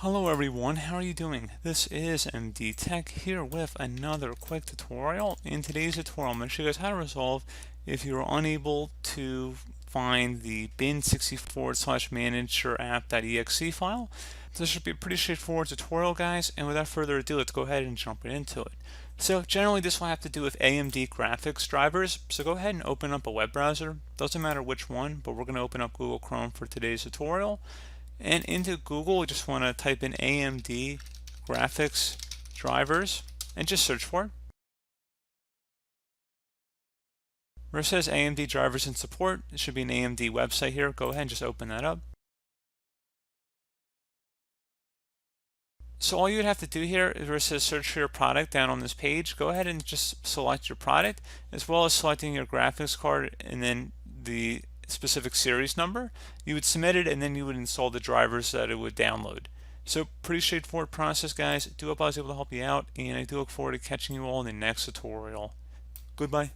Hello everyone, how are you doing? This is MD Tech here with another quick tutorial. In today's tutorial, I'm going to show you guys how to resolve if you're unable to find the bin64/manager app.exe file. This should be a pretty straightforward tutorial, guys, and without further ado, let's go ahead and jump right into it. So generally this will have to do with AMD graphics drivers, so go ahead and open up a web browser. Doesn't matter which one, but we're going to open up Google Chrome for today's tutorial. And into Google, we just want to type in AMD graphics drivers and just search for it. Where it says AMD drivers and support, it should be an AMD website here. Go ahead and just open that up. So all you would have to do here is where it says search for your product down on this page, go ahead and just select your product as well as selecting your graphics card and then the specific series number. You would submit it and then you would install the drivers that it would download. So pretty straightforward process, guys. I do hope I was able to help you out, and I do look forward to catching you all in the next tutorial. Goodbye.